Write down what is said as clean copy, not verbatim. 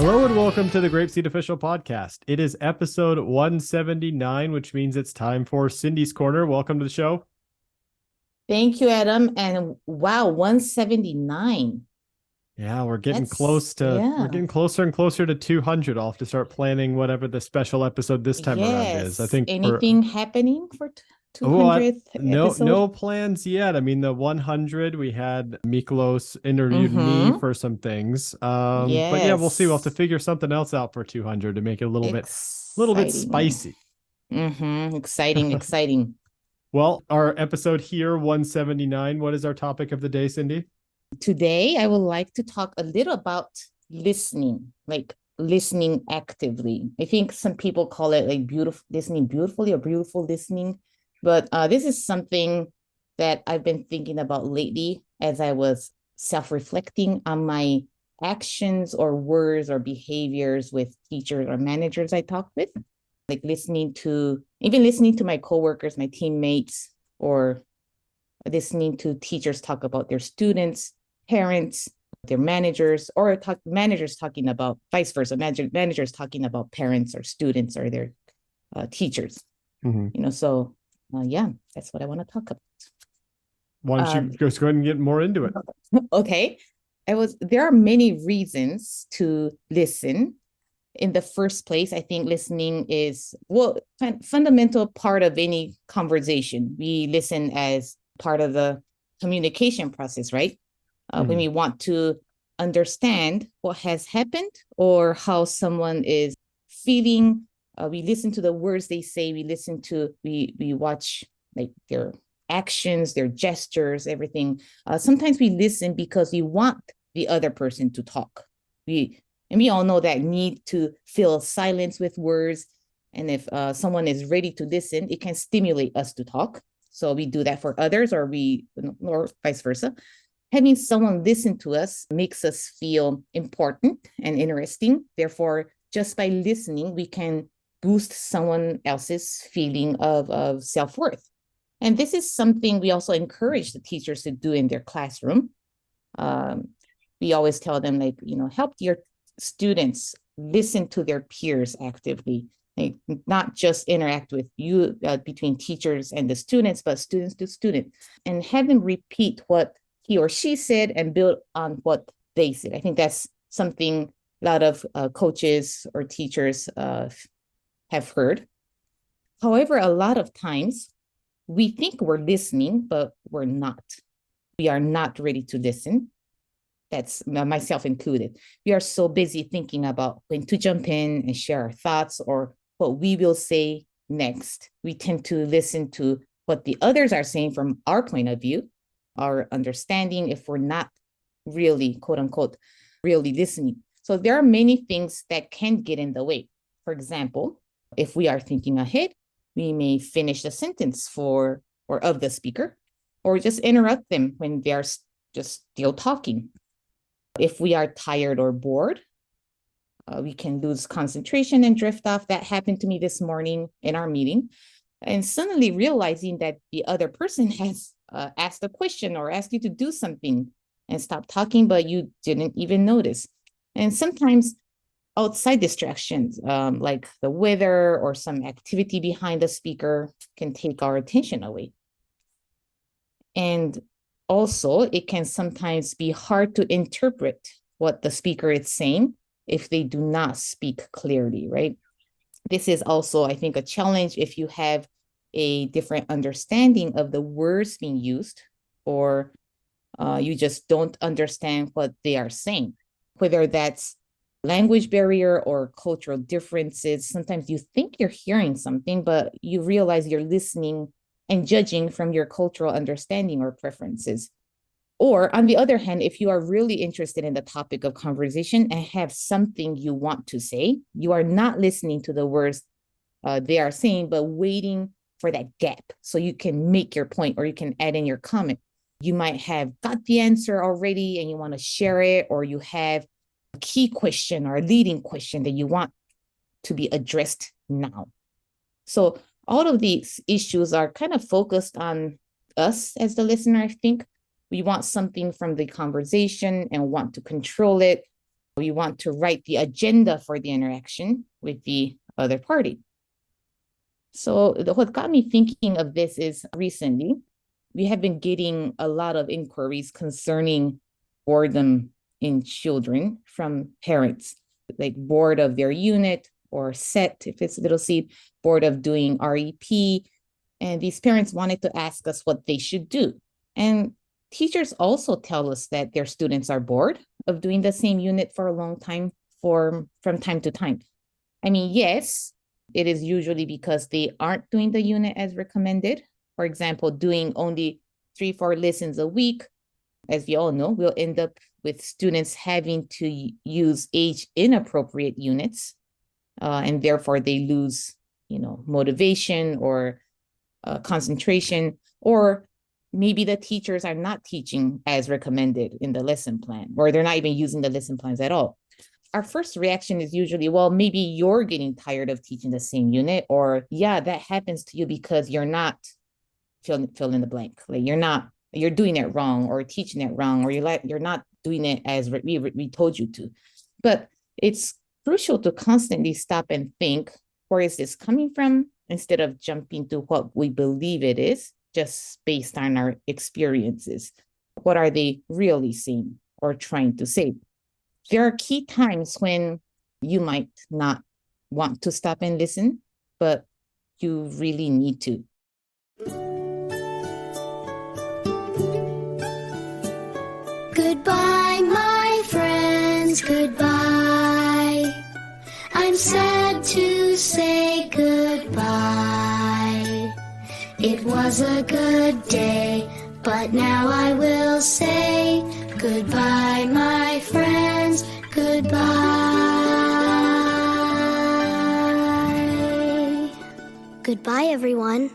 Hello and welcome to the GrapeSEED official podcast. It is episode 179, which means it's time for Cindy's Corner. Welcome to the show. Thank you, Adam. And wow, 179. Yeah, we're getting we're getting closer and closer to 200. I'll have to start planning whatever the special episode this time around is. I Yes. think Anything happening for oh, 200th episode? no plans yet. I mean, the 100 we had Miklos interviewed me Mm-hmm. for some things. But yeah, we'll see. We'll have to Yes. figure something else out for 200 to make it a little bit Exciting. spicy. Mm-hmm. Exciting, exciting. Well, our episode here, 179, what is our topic of the day, Cindy? Today, I would like to talk a little about listening, like listening actively. I think some people call it like beautiful listening beautifully or beautiful listening. But this is something that I've been thinking about lately as I was self-reflecting on my actions or words or behaviors with teachers or managers I talk with, like even listening to my coworkers, my teammates, or listening to teachers talk about their students, parents, their managers, or managers talking about vice versa, managers talking about parents or students or their teachers. Mm-hmm. So yeah, that's what I want to talk about. Why don't you just go ahead and get more into it? Okay. There are many reasons to listen. In the first place, I think listening is, fundamental part of any conversation. We listen as part of the communication process, right? When we want to understand what has happened or how someone is feeling, we listen to the words they say. We watch like their actions, their gestures, everything. Sometimes we listen because we want the other person to talk. We all know that need to fill silence with words. And if someone is ready to listen, it can stimulate us to talk. So we do that for others, or vice versa. Having someone listen to us makes us feel important and interesting. Therefore, just by listening, we can boost someone else's feeling of self-worth. And this is something we also encourage the teachers to do in their classroom. We always tell them, like, help your students listen to their peers actively, like not just interact with you between teachers and the students, but students to students, and have them repeat what he or she said and build on what they said. I think that's something a lot of coaches or teachers have heard. However, a lot of times we think we're listening, but we're not. We are not ready to listen. That's myself included. We are so busy thinking about when to jump in and share our thoughts or what we will say next. We tend to listen to what the others are saying from our point of view, our understanding, if we're not really, quote unquote, really listening. So there are many things that can get in the way. For example, if we are thinking ahead, we may finish the sentence of the speaker, or just interrupt them when they are just still talking. If we are tired or bored, we can lose concentration and drift off. That happened to me this morning in our meeting. And suddenly realizing that the other person has asked a question or asked you to do something and stopped talking, but you didn't even notice. And sometimes outside distractions, like the weather or some activity behind the speaker, can take our attention away. And also, it can sometimes be hard to interpret what the speaker is saying if they do not speak clearly, right? This is also, I think, a challenge if you have a different understanding of the words being used, or you just don't understand what they are saying, whether that's language barrier or cultural differences. Sometimes you think you're hearing something, but you realize you're listening and judging from your cultural understanding or preferences. Or on the other hand, if you are really interested in the topic of conversation and have something you want to say, you are not listening to the words they are saying, but waiting for that gap so you can make your point or you can add in your comment. You might have got the answer already and you want to share it, or you have a key question or a leading question that you want to be addressed now. So all of these issues are kind of focused on us as the listener, I think. We want something from the conversation and want to control it. We want to write the agenda for the interaction with the other party. So what got me thinking of this is recently, we have been getting a lot of inquiries concerning boredom in children from parents, like bored of their unit or set, if it's little seed, bored of doing REP. And these parents wanted to ask us what they should do. And teachers also tell us that their students are bored of doing the same unit for a long time from time to time. I mean, yes, it is usually because they aren't doing the unit as recommended. For example, doing only 3-4 lessons a week, as we all know, will end up with students having to use age-inappropriate units, and therefore they lose, motivation or concentration, or maybe the teachers are not teaching as recommended in the lesson plan, or they're not even using the lesson plans at all. Our first reaction is usually, well, maybe you're getting tired of teaching the same unit, or yeah, that happens to you because you're not fill in the blank. Like you're doing it wrong or teaching it wrong, or you're not doing it as we told you to. But it's crucial to constantly stop and think, where is this coming from, instead of jumping to what we believe it is, just based on our experiences. What are they really saying or trying to say? There are key times when you might not want to stop and listen, but you really need to. Goodbye, my friends, goodbye. I'm sad to say goodbye. It was a good day, but now I will say goodbye, my friends, goodbye. Goodbye, everyone.